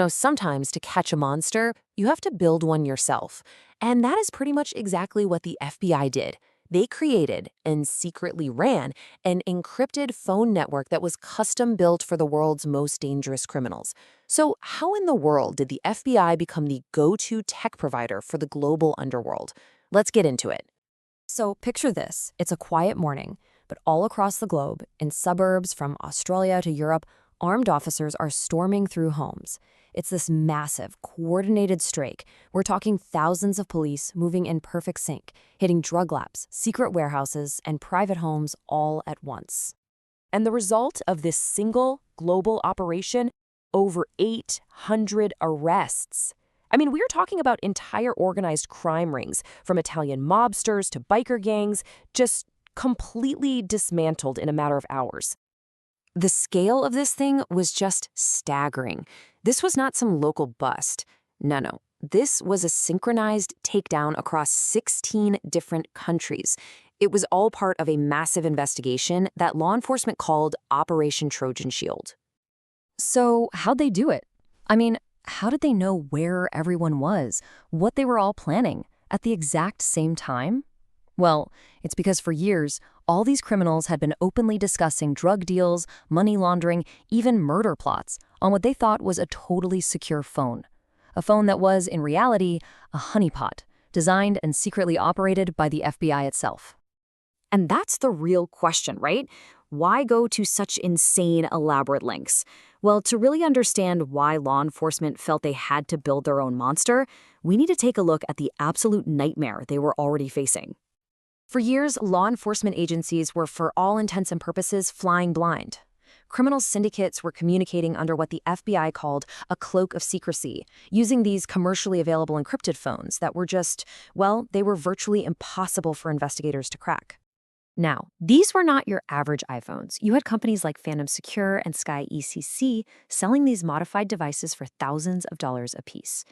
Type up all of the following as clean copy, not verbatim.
Sometimes to catch a monster, you have to build one yourself. And that is pretty much exactly what the FBI did. They created and secretly ran an encrypted phone network that was custom built for the world's most dangerous criminals. So, how in the world did the FBI become the go-to tech provider for the global underworld? Let's get into it. So picture this. It's a quiet morning, but all across the globe, in suburbs from Australia to Europe, armed officers are storming through homes. It's this massive, coordinated strike. We're talking thousands of police moving in perfect sync, hitting drug labs, secret warehouses, and private homes all at once. And the result of this single global operation? Over 800 arrests. I mean, we're talking about entire organized crime rings, from Italian mobsters to biker gangs, just completely dismantled in a matter of hours. The scale of this thing was just staggering. This was not some local bust. No. This was a synchronized takedown across 16 different countries. It was all part of a massive investigation that law enforcement called Operation Trojan Shield. So how'd they do it? I mean, how did they know where everyone was, what they were all planning, at the exact same time? Well, it's because for years, all these criminals had been openly discussing drug deals, money laundering, even murder plots on what they thought was a totally secure phone. A phone that was, in reality, a honeypot, designed and secretly operated by the FBI itself. And that's the real question, right? Why go to such insane, elaborate lengths? Well, to really understand why law enforcement felt they had to build their own monster, we need to take a look at the absolute nightmare they were already facing. For years, law enforcement agencies were, for all intents and purposes, flying blind. Criminal syndicates were communicating under what the FBI called a cloak of secrecy, using these commercially available encrypted phones that were they were virtually impossible for investigators to crack. Now, these were not your average iPhones. You had companies like Phantom Secure and Sky ECC selling these modified devices for thousands of dollars apiece.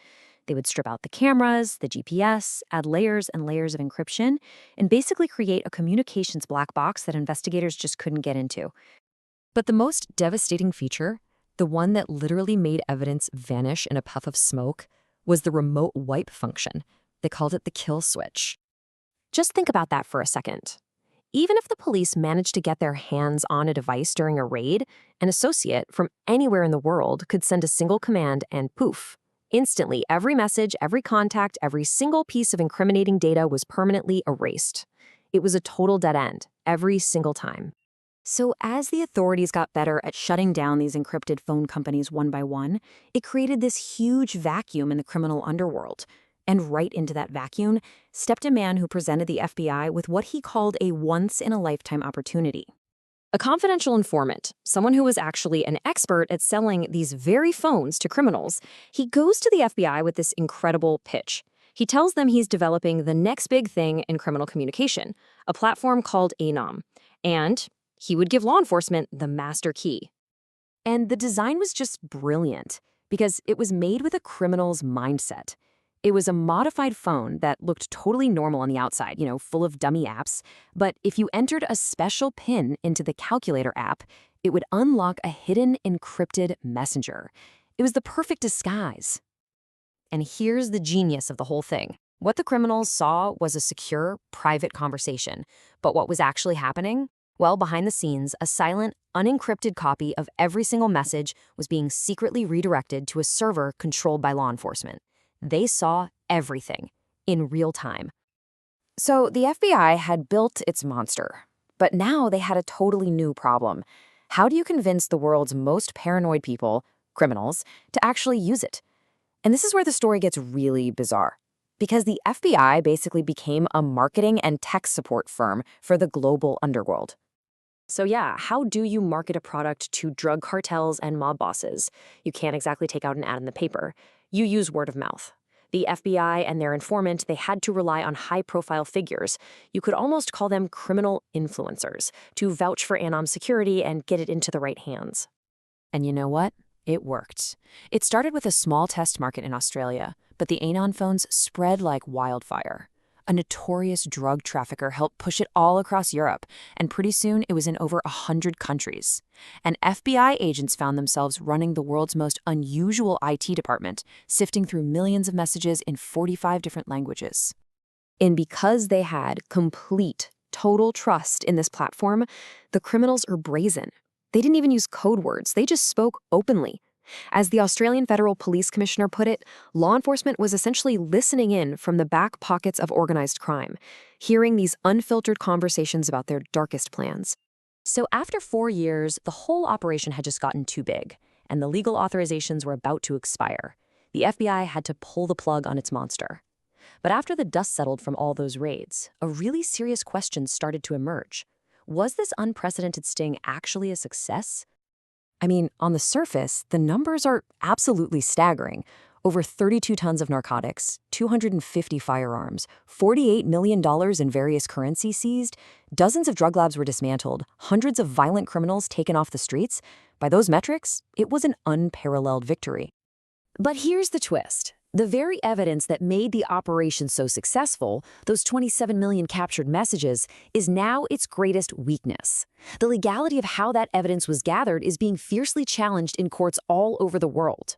They would strip out the cameras, the GPS, add layers and layers of encryption, and basically create a communications black box that investigators just couldn't get into. But the most devastating feature, the one that literally made evidence vanish in a puff of smoke, was the remote wipe function. They called it the kill switch. Just think about that for a second. Even if the police managed to get their hands on a device during a raid, an associate from anywhere in the world could send a single command and poof. Instantly, every message, every contact, every single piece of incriminating data was permanently erased. It was a total dead end, every single time. So as the authorities got better at shutting down these encrypted phone companies one by one, it created this huge vacuum in the criminal underworld. And right into that vacuum stepped a man who presented the FBI with what he called a once-in-a-lifetime opportunity. A confidential informant, someone who was actually an expert at selling these very phones to criminals, he goes to the FBI with this incredible pitch. He tells them he's developing the next big thing in criminal communication, a platform called Anom, and he would give law enforcement the master key. And the design was just brilliant, because it was made with a criminal's mindset. It was a modified phone that looked totally normal on the outside, full of dummy apps. But if you entered a special PIN into the calculator app, it would unlock a hidden encrypted messenger. It was the perfect disguise. And here's the genius of the whole thing. What the criminals saw was a secure, private conversation. But what was actually happening? Well, behind the scenes, a silent, unencrypted copy of every single message was being secretly redirected to a server controlled by law enforcement. They saw everything in real time. So the FBI had built its monster, but now they had a totally new problem. How do you convince the world's most paranoid people, criminals, to actually use it? And this is where the story gets really bizarre, because the FBI basically became a marketing and tech support firm for the global underworld. So yeah, how do you market a product to drug cartels and mob bosses? You can't exactly take out an ad in the paper. You use word of mouth. The FBI and their informant, they had to rely on high-profile figures. You could almost call them criminal influencers to vouch for Anom's security and get it into the right hands. And you know what? It worked. It started with a small test market in Australia, but the Anon phones spread like wildfire. A notorious drug trafficker helped push it all across Europe, and pretty soon it was in over 100 countries. And FBI agents found themselves running the world's most unusual IT department, sifting through millions of messages in 45 different languages. And because they had complete, total trust in this platform, the criminals are brazen. They didn't even use code words, they just spoke openly. As the Australian Federal Police Commissioner put it, law enforcement was essentially listening in from the back pockets of organized crime, hearing these unfiltered conversations about their darkest plans. So after 4 years, the whole operation had just gotten too big, and the legal authorizations were about to expire. The FBI had to pull the plug on its monster. But after the dust settled from all those raids, a really serious question started to emerge. Was this unprecedented sting actually a success? I mean, on the surface, the numbers are absolutely staggering. Over 32 tons of narcotics, 250 firearms, $48 million in various currency seized, dozens of drug labs were dismantled, hundreds of violent criminals taken off the streets. By those metrics, it was an unparalleled victory. But here's the twist. The very evidence that made the operation so successful, those 27 million captured messages, is now its greatest weakness. The legality of how that evidence was gathered is being fiercely challenged in courts all over the world.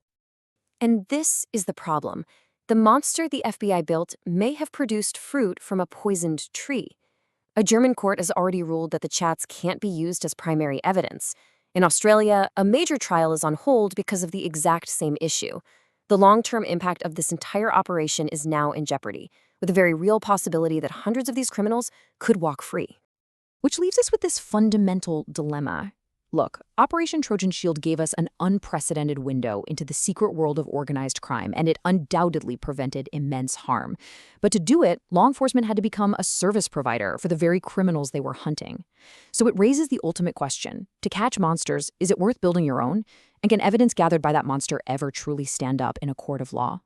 And this is the problem. The monster the FBI built may have produced fruit from a poisoned tree. A German court has already ruled that the chats can't be used as primary evidence. In Australia, a major trial is on hold because of the exact same issue. The long-term impact of this entire operation is now in jeopardy, with a very real possibility that hundreds of these criminals could walk free. Which leaves us with this fundamental dilemma. Look, Operation Trojan Shield gave us an unprecedented window into the secret world of organized crime, and it undoubtedly prevented immense harm. But to do it, law enforcement had to become a service provider for the very criminals they were hunting. So it raises the ultimate question. To catch monsters, is it worth building your own? And can evidence gathered by that monster ever truly stand up in a court of law?